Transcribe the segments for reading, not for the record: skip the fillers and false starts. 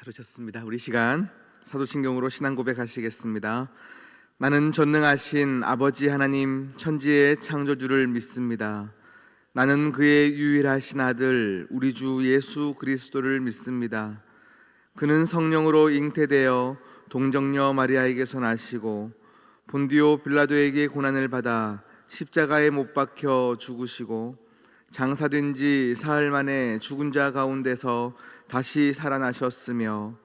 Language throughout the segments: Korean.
그러셨습니다. 우리 시간 사도신경으로 신앙 고백하시겠습니다. 나는 전능하신 아버지 하나님 천지의 창조주를 믿습니다. 나는 그의 유일하신 아들 우리 주 예수 그리스도를 믿습니다. 그는 성령으로 잉태되어 동정녀 마리아에게서 나시고 본디오 빌라도에게 고난을 받아 십자가에 못 박혀 죽으시고 장사된 지 사흘 만에 죽은 자 가운데서 다시 살아나셨으며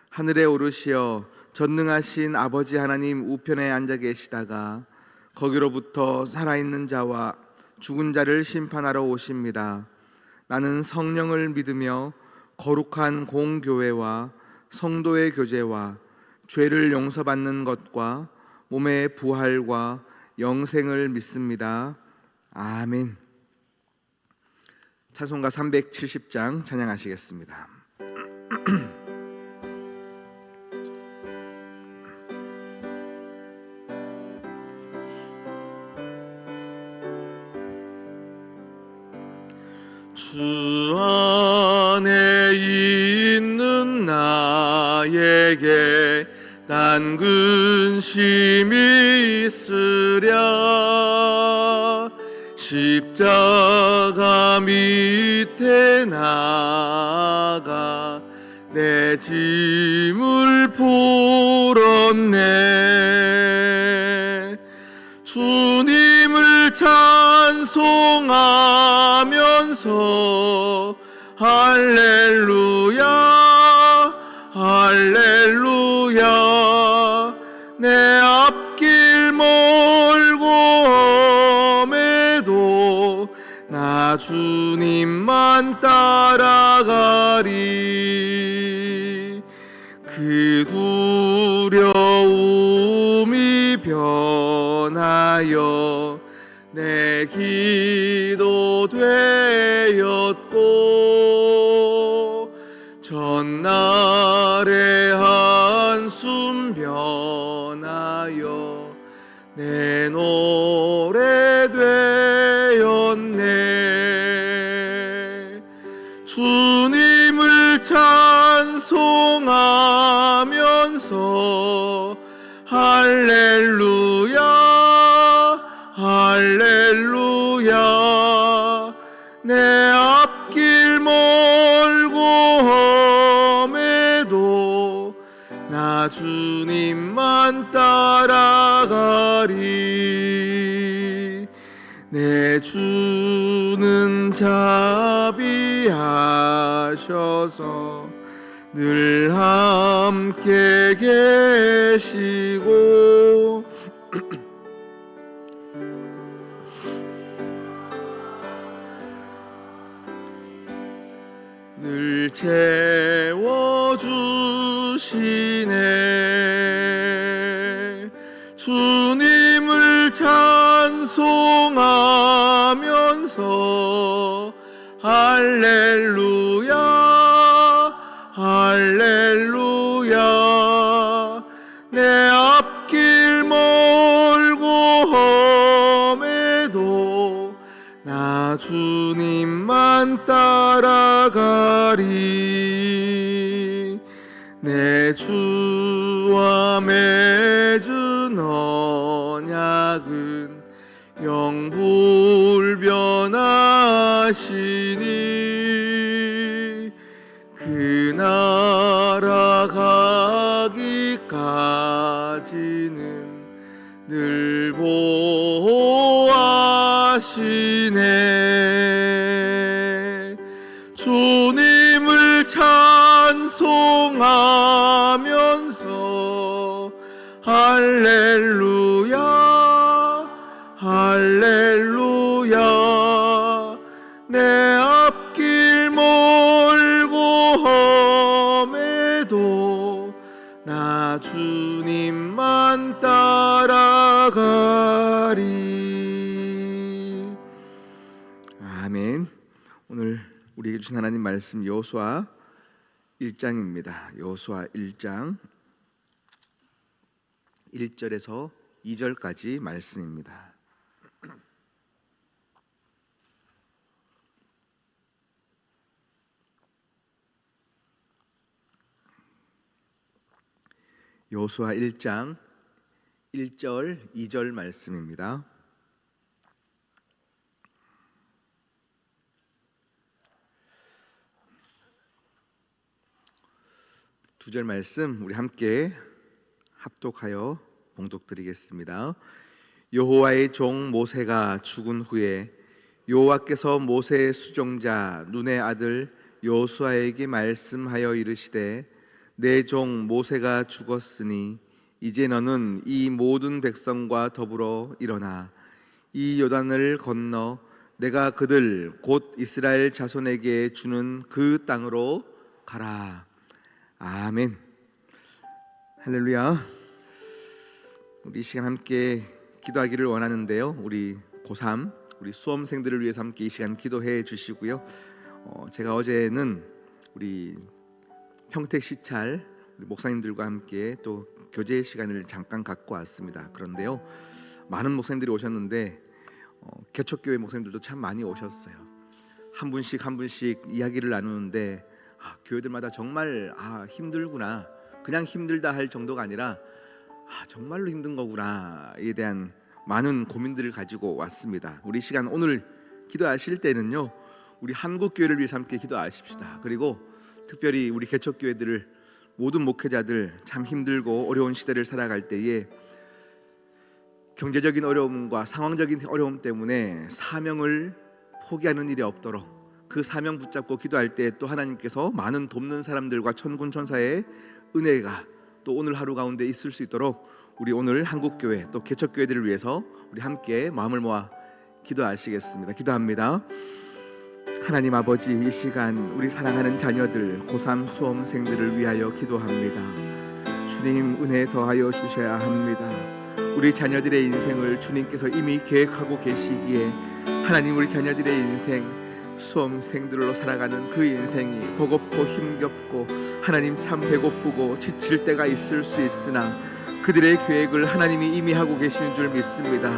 하늘에 오르시어 전능하신 아버지 하나님 우편에 앉아 계시다가 거기로부터 살아있는 자와 죽은 자를 심판하러 오십니다. 나는 성령을 믿으며 거룩한 공교회와 성도의 교제와 죄를 용서받는 것과 몸의 부활과 영생을 믿습니다. 아멘. 찬송가 370장 찬양하시겠습니다. 주 안에 있는 나에게 단 근심이 있으랴. 십자가 밑에 나가 내 짐을 풀었네. 주님을 찬송하면서 할렐루야 할렐루야. 내 앞길 멀고 험해도 나 주님만 따라가리. 그 두려움이 변하여 내 기도 되었고 전날의 한숨 변하여 내 노래 되었네. 주님을 찬송하면서 할렐루야 할렐루야. 내 앞길 멀고 험해도 나 주님만 따라가리. 내 주는 자비하셔서 늘 함께 계시고 늘 채워주시네. 주님을 찬송하면서 할렐루야 할렐루야. 내 앞길 멀고 험해도 나 주님만 따라가리. 내 주와 맺은 언약은 영불변하시니 그 나라 가기까지는 늘 보호하시네. 주님을 찬송하면서 할렐루야 할렐루야. 내 앞길 멀고 험해도 나 주님만 따라가리. 아멘. 오늘 우리에게 주신 하나님 말씀 여호수아 1장입니다. 여호수아 1장 1절에서 2절까지 말씀입니다. 여호수아 1장 1절, 2절 말씀입니다. 두 절 말씀 우리 함께 합독하여 봉독드리겠습니다. 여호와의 종 모세가 죽은 후에 여호와께서 모세의 수종자 눈의 아들 여호수아에게 말씀하여 이르시되 내 종 모세가 죽었으니 이제 너는 이 모든 백성과 더불어 일어나 이 요단을 건너 내가 그들 곧 이스라엘 자손에게 주는 그 땅으로 가라. 아멘. 할렐루야. 우리 이 시간 함께 기도하기를 원하는데요, 우리 고3 우리 수험생들을 위해서 함께 이 시간 기도해 주시고요. 제가 어제는 우리 평택 시찰 우리 목사님들과 함께 또 교제 시간을 잠깐 갖고 왔습니다. 그런데요, 많은 목사님들이 오셨는데 개척교회 목사님들도 참 많이 오셨어요. 한 분씩 한 분씩 이야기를 나누는데 교회들마다 정말 힘들구나, 그냥 힘들다 할 정도가 아니라 정말로 힘든 거구나에 대한 많은 고민들을 가지고 왔습니다. 우리 시간 오늘 기도하실 때는요, 우리 한국교회를 위해서 함께 기도하십시다. 그리고 특별히 우리 개척교회들을 모든 목회자들 참 힘들고 어려운 시대를 살아갈 때에 경제적인 어려움과 상황적인 어려움 때문에 사명을 포기하는 일이 없도록 그 사명 붙잡고 기도할 때 또 하나님께서 많은 돕는 사람들과 천군 천사의 은혜가 또 오늘 하루 가운데 있을 수 있도록 우리 오늘 한국교회 또 개척교회들을 위해서 우리 함께 마음을 모아 기도하시겠습니다. 기도합니다. 하나님 아버지, 이 시간 우리 사랑하는 자녀들 고3 수험생들을 위하여 기도합니다. 주님 은혜 더하여 주셔야 합니다. 우리 자녀들의 인생을 주님께서 이미 계획하고 계시기에 하나님 우리 자녀들의 인생 수험생들로 살아가는 그 인생이 버겁고 힘겹고 하나님 참 배고프고 지칠 때가 있을 수 있으나 그들의 계획을 하나님이 이미 하고 계시는 줄 믿습니다.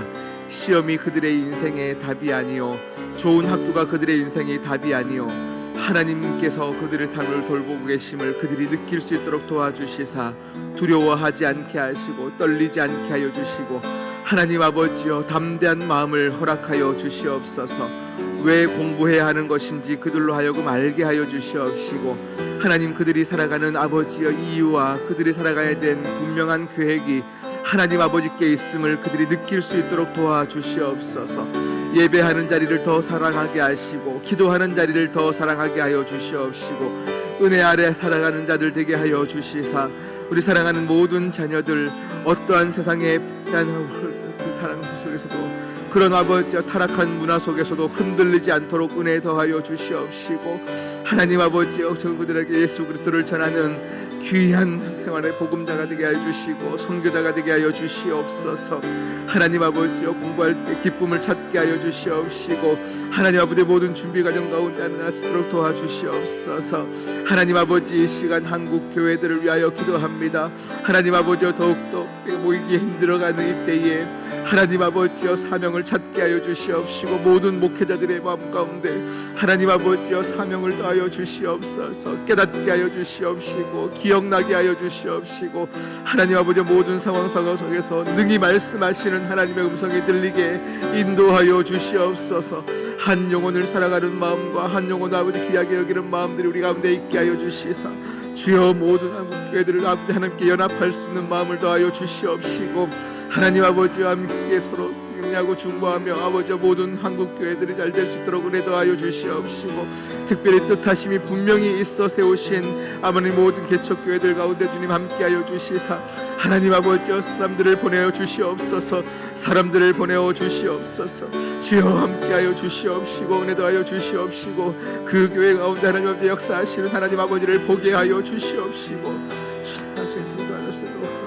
시험이 그들의 인생의 답이 아니요, 좋은 학교가 그들의 인생의 답이 아니요, 하나님께서 그들의 삶을 돌보고 계심을 그들이 느낄 수 있도록 도와주시사 두려워하지 않게 하시고 떨리지 않게 하여 주시고 하나님 아버지여 담대한 마음을 허락하여 주시옵소서. 왜 공부해야 하는 것인지 그들로 하여금 알게 하여 주시옵시고 하나님 그들이 살아가는 아버지여 이유와 그들이 살아가야 된 분명한 계획이 하나님 아버지께 있음을 그들이 느낄 수 있도록 도와주시옵소서. 예배하는 자리를 더 사랑하게 하시고 기도하는 자리를 더 사랑하게 하여 주시옵시고 은혜 아래 살아가는 자들 되게 하여 주시사 우리 사랑하는 모든 자녀들 어떠한 세상에 대한 그 사랑 속에서도 그런 아버지와 타락한 문화 속에서도 흔들리지 않도록 은혜 더하여 주시옵시고 하나님 아버지여 그들에게 예수 그리스도를 전하는 귀한 생활의 복음자가 되게 하여 주시고 선교자가 되게 하여 주시옵소서. 하나님 아버지여 공부할 때 기쁨을 찾게 하여 주시옵시고 하나님 아버지 모든 준비 과정 가운데 하나 수 있도록 도와주시옵소서. 하나님 아버지 이 시간 한국 교회들을 위하여 기도합니다. 하나님 아버지여 더욱더 모이기에 힘들어가는 이때에 하나님 아버지여 사명을 찾게 하여 주시옵시고 모든 목회자들의 마음 가운데 하나님 아버지여 사명을 더하여 주시옵소서. 깨닫게 하여 주시옵시고 기억나게 하여 주시옵시고 하나님 아버지 모든 상황 속에서 능히 말씀하시는 하나님의 음성이 들리게 인도하여 주시옵소서. 한 영혼을 살아가는 마음과 한 영혼 아버지 귀하게 여기는 마음들이 우리 가운데 있게 하여 주시사 주여 모든 한국교회들을 아버지 하나님께 연합할 수 있는 마음을 더하여 주시옵시고 하나님 아버지와 함께 서로 하고 중보하며 아버지 모든 한국 교회들이 잘 될 수 있도록 은혜 더하여 주시옵시고 특별히 뜻하심이 분명히 있어 세우신 아버님 모든 개척 교회들 가운데 주님 함께하여 주시사 하나님 아버지 사람들을 보내어 주시옵소서. 사람들을 보내어 주시옵소서. 주여 함께하여 주시옵시고 은혜 더하여 주시옵시고 그 교회 가운데 하나님 아버지 역사하시는 하나님 아버지를 보게 하여 주시옵시고 주님 도와주시고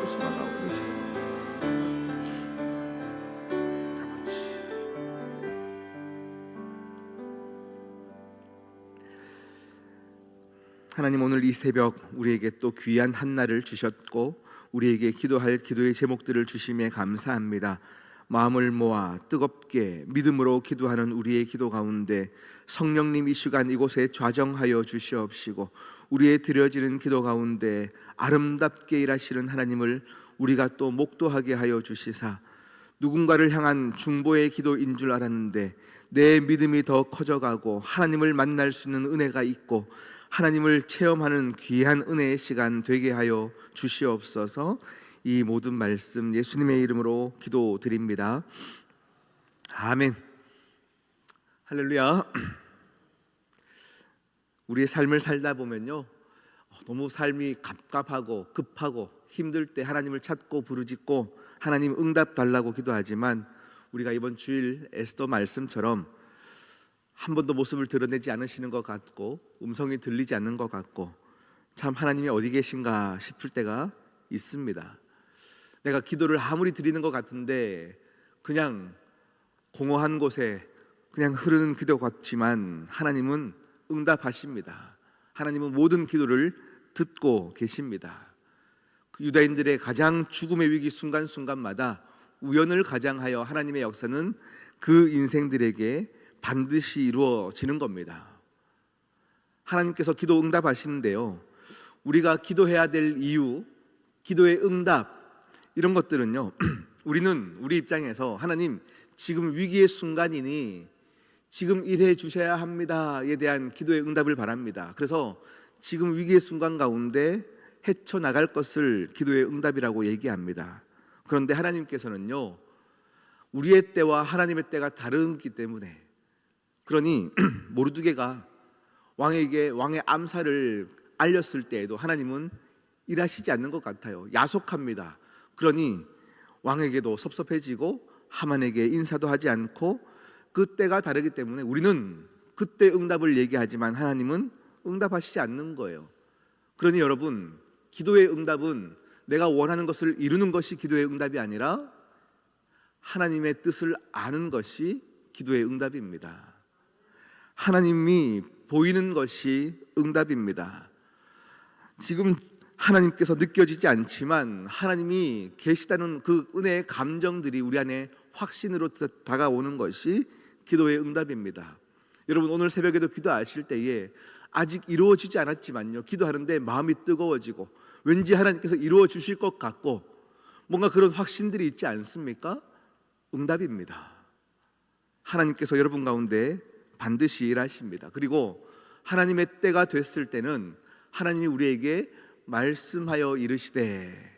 하나님 오늘 이 새벽 우리에게 또 귀한 한날을 주셨고 우리에게 기도할 기도의 제목들을 주심에 감사합니다. 마음을 모아 뜨겁게 믿음으로 기도하는 우리의 기도 가운데 성령님 이 시간 이곳에 좌정하여 주시옵시고 우리의 드려지는 기도 가운데 아름답게 일하시는 하나님을 우리가 또 목도하게 하여 주시사 누군가를 향한 중보의 기도인 줄 알았는데 내 믿음이 더 커져가고 하나님을 만날 수 있는 은혜가 있고 하나님을 체험하는 귀한 은혜의 시간 되게 하여 주시옵소서. 이 모든 말씀 예수님의 이름으로 기도드립니다. 아멘. 할렐루야. 우리의 삶을 살다 보면요, 너무 삶이 갑갑하고 급하고 힘들 때 하나님을 찾고 부르짖고 하나님 응답 달라고 기도하지만 우리가 이번 주일 에스더 말씀처럼 한 번도 모습을 드러내지 않으시는 것 같고 음성이 들리지 않는 것 같고 참 하나님이 어디 계신가 싶을 때가 있습니다. 내가 기도를 아무리 드리는 것 같은데 그냥 공허한 곳에 그냥 흐르는 기도 같지만 하나님은 응답하십니다. 하나님은 모든 기도를 듣고 계십니다. 유다인들의 가장 죽음의 위기 순간순간마다 우연을 가장하여 하나님의 역사는 그 인생들에게 반드시 이루어지는 겁니다. 하나님께서 기도 응답하시는데요, 우리가 기도해야 될 이유, 기도의 응답 이런 것들은요 우리는 우리 입장에서 하나님 지금 위기의 순간이니 지금 일해 주셔야 합니다에 대한 기도의 응답을 바랍니다. 그래서 지금 위기의 순간 가운데 헤쳐나갈 것을 기도의 응답이라고 얘기합니다. 그런데 하나님께서는요 우리의 때와 하나님의 때가 다르기 때문에, 그러니 모르드게가 왕에게 왕의 암살을 알렸을 때에도 하나님은 일하시지 않는 것 같아요. 야속합니다. 그러니 왕에게도 섭섭해지고 하만에게 인사도 하지 않고 그 때가 다르기 때문에 우리는 그때 응답을 얘기하지만 하나님은 응답하시지 않는 거예요. 그러니 여러분, 기도의 응답은 내가 원하는 것을 이루는 것이 기도의 응답이 아니라 하나님의 뜻을 아는 것이 기도의 응답입니다. 하나님이 보이는 것이 응답입니다. 지금 하나님께서 느껴지지 않지만 하나님이 계시다는 그 은혜의 감정들이 우리 안에 확신으로 다가오는 것이 기도의 응답입니다. 여러분, 오늘 새벽에도 기도하실 때에 아직 이루어지지 않았지만요, 기도하는데 마음이 뜨거워지고 왠지 하나님께서 이루어 주실 것 같고 뭔가 그런 확신들이 있지 않습니까? 응답입니다. 하나님께서 여러분 가운데 반드시 일하십니다. 그리고 하나님의 때가 됐을 때는 하나님이 우리에게 말씀하여 이르시되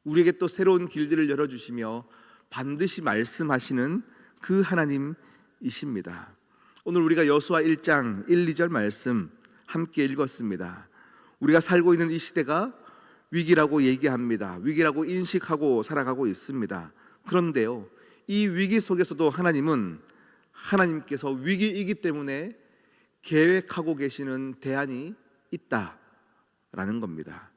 우리에게 또 새로운 길들을 열어주시며 반드시 말씀하시는 그 하나님이십니다. 오늘 우리가 여호수아 1장 1, 2절 말씀 함께 읽었습니다. 우리가 살고 있는 이 시대가 위기라고 얘기합니다. 위기라고 인식하고 살아가고 있습니다. 그런데요, 이 위기 속에서도 하나님께서 위기이기 때문에 계획하고 계시는 대안이 있다라는 겁니다.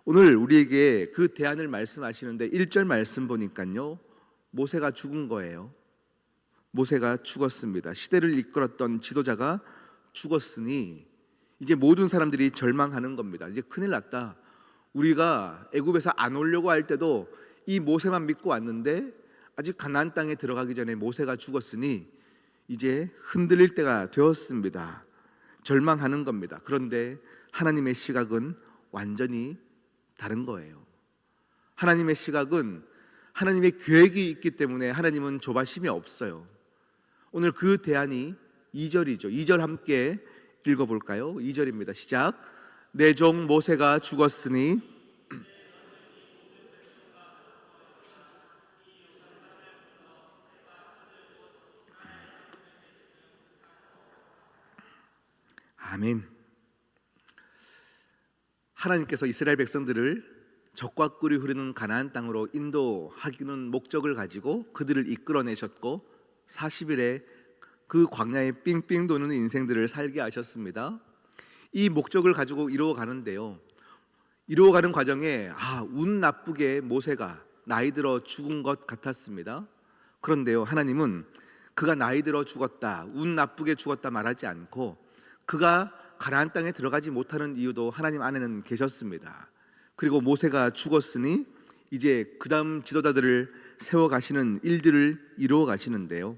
오늘 우리에게 그 대안을 말씀하시는데 1절 말씀 보니까요, 모세가 죽은 거예요. 모세가 죽었습니다. 시대를 이끌었던 지도자가 죽었으니 이제 모든 사람들이 절망하는 겁니다. 이제 큰일 났다. 우리가 애굽에서 안 오려고 할 때도 이 모세만 믿고 왔는데 아직 가나안 땅에 들어가기 전에 모세가 죽었으니 이제 흔들릴 때가 되었습니다. 절망하는 겁니다. 그런데 하나님의 시각은 완전히 다른 거예요. 하나님의 시각은 하나님의 계획이 있기 때문에 하나님은 조바심이 없어요. 오늘 그 대안이 2절이죠. 2절 함께 읽어볼까요? 2절입니다. 시작. 내 종 모세가 죽었으니 아멘. 하나님께서 이스라엘 백성들을 적과 꿀이 흐르는 가나안 땅으로 인도하기는 목적을 가지고 그들을 이끌어내셨고 40일에 그 광야에 삥삥 도는 인생들을 살게 하셨습니다. 이 목적을 가지고 이루어가는데요, 이루어가는 과정에 운 나쁘게 모세가 나이 들어 죽은 것 같았습니다. 그런데요, 하나님은 그가 나이 들어 죽었다, 운 나쁘게 죽었다 말하지 않고 그가 가나안 땅에 들어가지 못하는 이유도 하나님 안에는 계셨습니다. 그리고 모세가 죽었으니 이제 그 다음 지도자들을 세워가시는 일들을 이루어 가시는데요,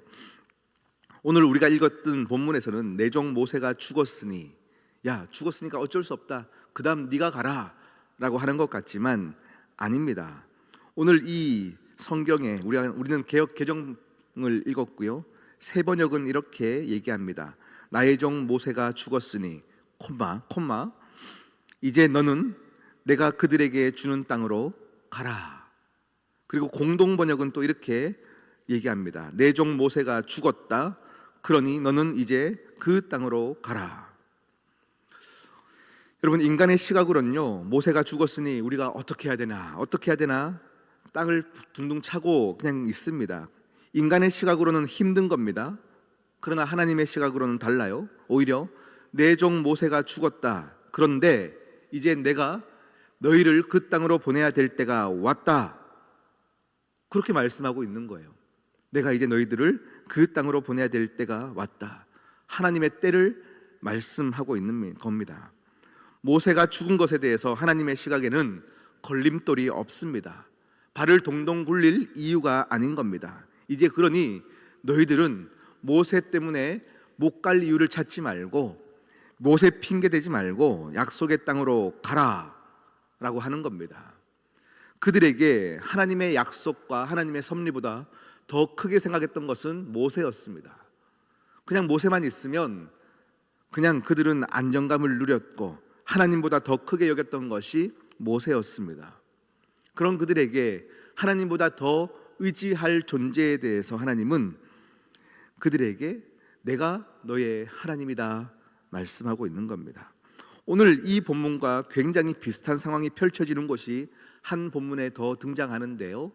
오늘 우리가 읽었던 본문에서는 내 종 모세가 죽었으니 야, 죽었으니까 어쩔 수 없다, 그 다음 네가 가라 라고 하는 것 같지만 아닙니다. 오늘 이 성경에 우리는 개역 개정을 읽었고요, 새 번역은 이렇게 얘기합니다. 나의 종 모세가 죽었으니 콤마 이제 너는 내가 그들에게 주는 땅으로 가라. 그리고 공동 번역은 또 이렇게 얘기합니다. 내 종 모세가 죽었다, 그러니 너는 이제 그 땅으로 가라. 여러분, 인간의 시각으로는요, 모세가 죽었으니 우리가 어떻게 해야 되나 땅을 둥둥 차고 그냥 있습니다. 인간의 시각으로는 힘든 겁니다. 그러나 하나님의 시각으로는 달라요. 오히려 내 종 모세가 죽었다, 그런데 이제 내가 너희를 그 땅으로 보내야 될 때가 왔다, 그렇게 말씀하고 있는 거예요. 내가 이제 너희들을 그 땅으로 보내야 될 때가 왔다, 하나님의 때를 말씀하고 있는 겁니다. 모세가 죽은 것에 대해서 하나님의 시각에는 걸림돌이 없습니다. 발을 동동 굴릴 이유가 아닌 겁니다. 이제 그러니 너희들은 모세 때문에 못 갈 이유를 찾지 말고, 모세 핑계 대지 말고 약속의 땅으로 가라 라고 하는 겁니다. 그들에게 하나님의 약속과 하나님의 섭리보다 더 크게 생각했던 것은 모세였습니다. 그냥 모세만 있으면 그냥 그들은 안정감을 누렸고 하나님보다 더 크게 여겼던 것이 모세였습니다. 그런 그들에게 하나님보다 더 의지할 존재에 대해서 하나님은 그들에게 내가 너의 하나님이다 말씀하고 있는 겁니다. 오늘 이 본문과 굉장히 비슷한 상황이 펼쳐지는 곳이 한 본문에 더 등장하는데요,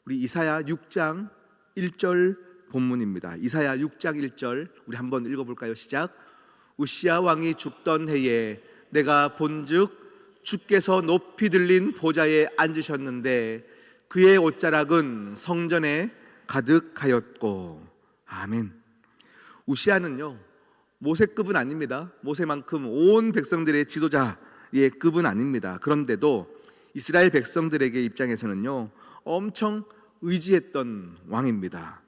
우리 이사야 6장 1절 본문입니다. 이사야 6장 1절 우리 한번 읽어볼까요? 시작. 우시야 왕이 죽던 해에 내가 본즉 주께서 높이 들린 보좌에 앉으셨는데 그의 옷자락은 성전에 가득하였고. 아멘. 우시야는요, 모세급은 아닙니다. 모세만큼 온 백성들의 지도자의 급은 아닙니다. 그런데도 이스라엘 백성들에게 입장에서는요, 엄청 의지했던 왕입니다.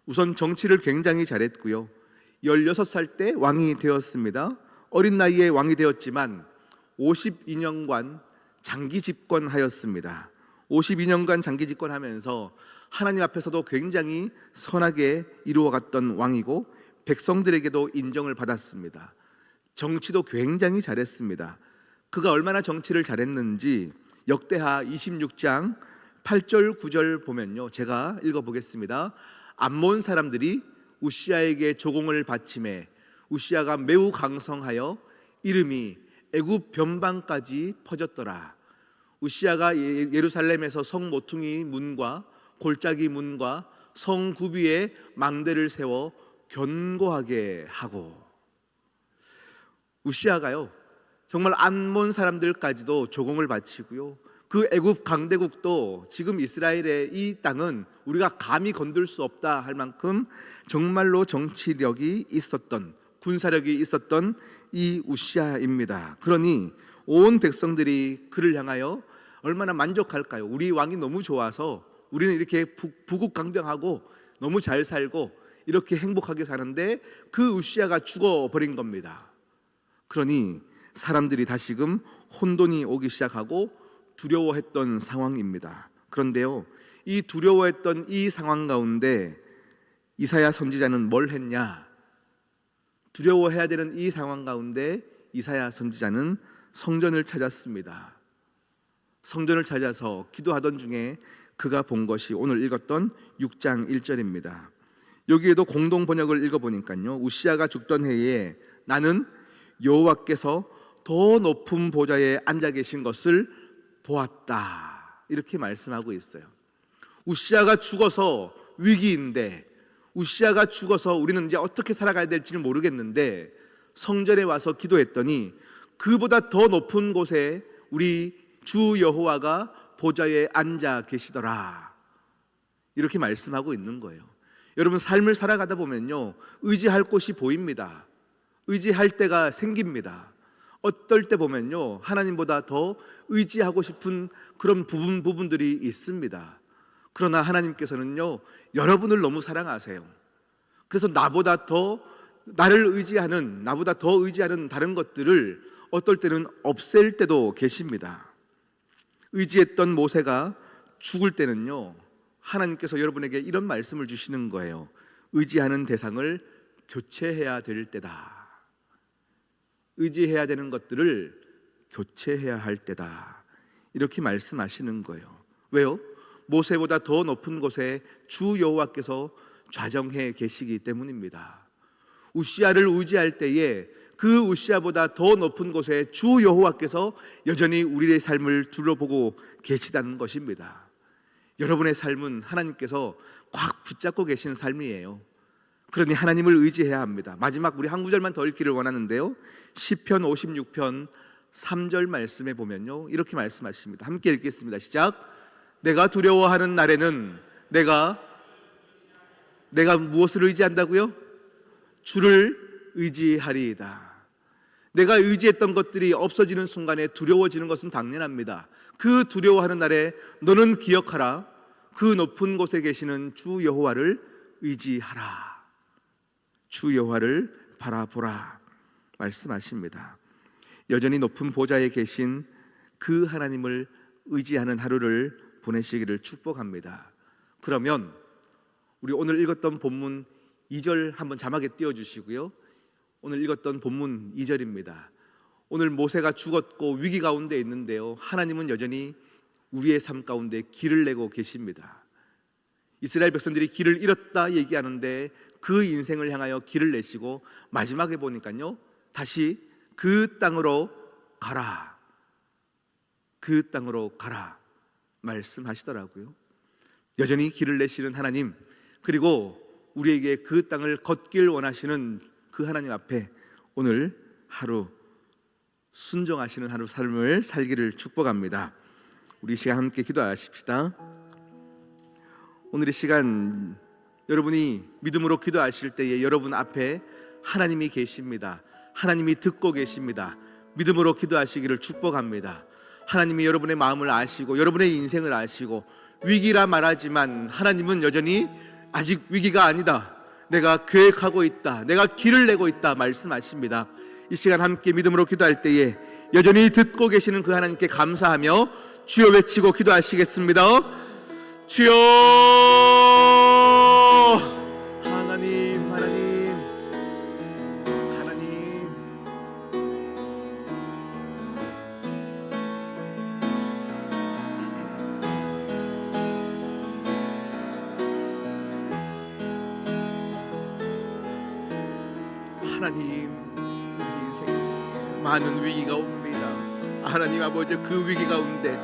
우선 정치를 굉장히 잘했고요, 16살 때 왕이 되었습니다. 어린 나이에 왕이 되었지만 52년간 장기 집권하였습니다. 52년간 장기 집권하면서 하나님 앞에서도 굉장히 선하게 이루어갔던 왕이고 백성들에게도 인정을 받았습니다. 정치도 굉장히 잘했습니다. 그가 얼마나 정치를 잘했는지 역대하 26장 8절 9절 보면요, 제가 읽어보겠습니다. 암몬 사람들이 우시야에게 조공을 바치매 우시야가 매우 강성하여 이름이 애굽 변방까지 퍼졌더라. 우시야가 예루살렘에서 성 모퉁이 문과 골짜기 문과 성 구비에 망대를 세워 견고하게 하고. 우시야가요, 정말 암몬 사람들까지도 조공을 바치고요, 그 애굽 강대국도 지금 이스라엘의 이 땅은 우리가 감히 건들 수 없다 할 만큼 정말로 정치력이 있었던, 군사력이 있었던 이 우시야입니다. 그러니 온 백성들이 그를 향하여 얼마나 만족할까요? 우리 왕이 너무 좋아서 우리는 이렇게 부국강병하고 너무 잘 살고 이렇게 행복하게 사는데 그 우시야가 죽어버린 겁니다. 그러니 사람들이 다시금 혼돈이 오기 시작하고 두려워했던 상황입니다. 그런데요, 이 두려워했던 이 상황 가운데 이사야 선지자는 뭘 했냐? 두려워해야 되는 이 상황 가운데 이사야 선지자는 성전을 찾았습니다. 성전을 찾아서 기도하던 중에 그가 본 것이 오늘 읽었던 6장 1절입니다. 여기에도 공동 번역을 읽어보니까요, 우시야가 죽던 해에 나는 여호와께서 더 높은 보좌에 앉아 계신 것을 보았다, 이렇게 말씀하고 있어요. 우시야가 죽어서 위기인데, 우시야가 죽어서 우리는 이제 어떻게 살아가야 될지는 모르겠는데 성전에 와서 기도했더니 그보다 더 높은 곳에 우리 주 여호와가 보좌에 앉아 계시더라, 이렇게 말씀하고 있는 거예요. 여러분, 삶을 살아가다 보면요, 의지할 곳이 보입니다. 의지할 때가 생깁니다. 어떨 때 보면요, 하나님보다 더 의지하고 싶은 그런 부분들이 있습니다. 그러나 하나님께서는요, 여러분을 너무 사랑하세요. 그래서 나보다 더 나를 의지하는, 나보다 더 의지하는 다른 것들을 어떨 때는 없앨 때도 계십니다. 의지했던 모세가 죽을 때는요, 하나님께서 여러분에게 이런 말씀을 주시는 거예요. 의지하는 대상을 교체해야 될 때다. 의지해야 되는 것들을 교체해야 할 때다. 이렇게 말씀하시는 거예요. 왜요? 모세보다 더 높은 곳에 주 여호와께서 좌정해 계시기 때문입니다. 우시아를 의지할 때에 그 우시아보다 더 높은 곳에 주 여호와께서 여전히 우리의 삶을 둘러보고 계시다는 것입니다. 여러분의 삶은 하나님께서 꽉 붙잡고 계신 삶이에요. 그러니 하나님을 의지해야 합니다. 마지막 우리 한 구절만 더 읽기를 원하는데요, 시편 56편 3절 말씀에 보면요, 이렇게 말씀하십니다. 함께 읽겠습니다. 시작. 내가 두려워하는 날에는 내가 무엇을 의지한다고요? 주를 의지하리이다. 내가 의지했던 것들이 없어지는 순간에 두려워지는 것은 당연합니다. 그 두려워하는 날에 너는 기억하라. 그 높은 곳에 계시는 주 여호와를 의지하라. 주 여호와를 바라보라 말씀하십니다. 여전히 높은 보좌에 계신 그 하나님을 의지하는 하루를 보내시기를 축복합니다. 그러면 우리 오늘 읽었던 본문 2절 한번 자막에 띄워주시고요. 오늘 읽었던 본문 2절입니다. 오늘 모세가 죽었고 위기 가운데 있는데요, 하나님은 여전히 우리의 삶 가운데 길을 내고 계십니다. 이스라엘 백성들이 길을 잃었다 얘기하는데 그 인생을 향하여 길을 내시고 마지막에 보니까요, 다시 그 땅으로 가라, 그 땅으로 가라 말씀하시더라고요. 여전히 길을 내시는 하나님, 그리고 우리에게 그 땅을 걷길 원하시는 그 하나님 앞에 오늘 하루 순종하시는 하루 삶을 살기를 축복합니다. 우리 이 시간 함께 기도하십시다. 오늘 이 시간 여러분이 믿음으로 기도하실 때에 여러분 앞에 하나님이 계십니다. 하나님이 듣고 계십니다. 믿음으로 기도하시기를 축복합니다. 하나님이 여러분의 마음을 아시고 여러분의 인생을 아시고 위기라 말하지만 하나님은 여전히 아직 위기가 아니다, 내가 계획하고 있다, 내가 길을 내고 있다 말씀하십니다. 이 시간 함께 믿음으로 기도할 때에 여전히 듣고 계시는 그 하나님께 감사하며 주여 외치고 기도하시겠습니다. 주여, 하나님, 하나님, 하나님. 하나님, 우리 인생 많은 위기가 옵니다. 하나님 아버지, 그 위기 가운데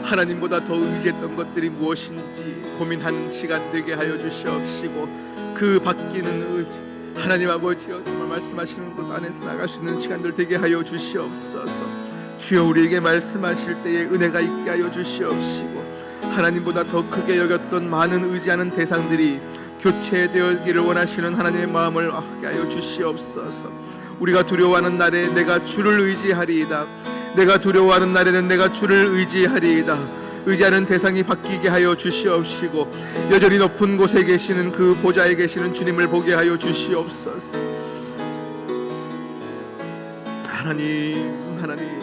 하나님보다 더 의지했던 것들이 무엇인지 고민하는 시간 되게 하여 주시옵시고, 그 바뀌는 의지, 하나님 아버지여 정말 말씀하시는 것 안에서 나갈 수 있는 시간들 되게 하여 주시옵소서. 주여, 우리에게 말씀하실 때에 은혜가 있게 하여 주시옵시고, 하나님보다 더 크게 여겼던 많은 의지하는 대상들이 교체되기를 원하시는 하나님의 마음을 하게 하여 주시옵소서. 우리가 두려워하는 날에 내가 주를 의지하리이다. 내가 두려워하는 날에는 내가 주를 의지하리이다. 의지하는 대상이 바뀌게 하여 주시옵시고, 여전히 높은 곳에 계시는 그 보좌에 계시는 주님을 보게 하여 주시옵소서. 하나님, 하나님,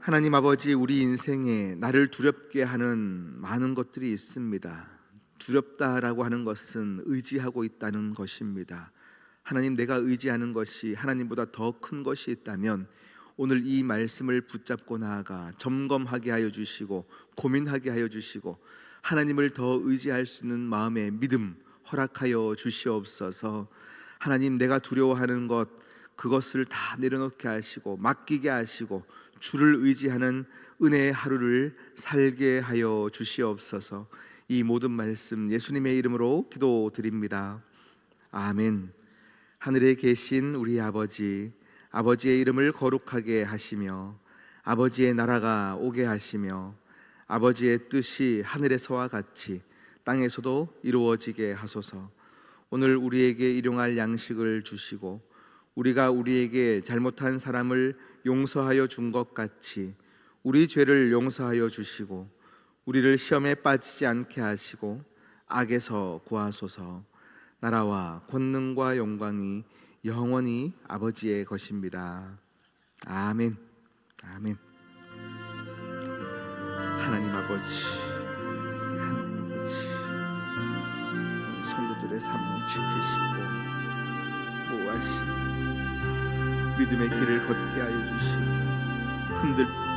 하나님 아버지, 우리 인생에 나를 두렵게 하는 많은 것들이 있습니다. 두렵다라고 하는 것은 의지하고 있다는 것입니다. 하나님, 내가 의지하는 것이 하나님보다 더 큰 것이 있다면 오늘 이 말씀을 붙잡고 나아가 점검하게 하여 주시고 고민하게 하여 주시고 하나님을 더 의지할 수 있는 마음의 믿음 허락하여 주시옵소서. 하나님, 내가 두려워하는 것, 그것을 다 내려놓게 하시고 맡기게 하시고 주를 의지하는 은혜의 하루를 살게 하여 주시옵소서. 이 모든 말씀 예수님의 이름으로 기도드립니다. 아멘. 하늘에 계신 우리 아버지, 아버지의 이름을 거룩하게 하시며 아버지의 나라가 오게 하시며 아버지의 뜻이 하늘에서와 같이 땅에서도 이루어지게 하소서. 오늘 우리에게 일용할 양식을 주시고 우리가 우리에게 잘못한 사람을 용서하여 준 것 같이 우리 죄를 용서하여 주시고 우리를 시험에 빠지지 않게 하시고 악에서 구하소서. 나라와 권능과 영광이 영원히 아버지의 것입니다. 아멘. 아멘. 하나님 아버지, 하나님 아버지, 성도들의 삶을 지키시고 보호하시고 믿음의 길을 걷게 하여 주시고 흔들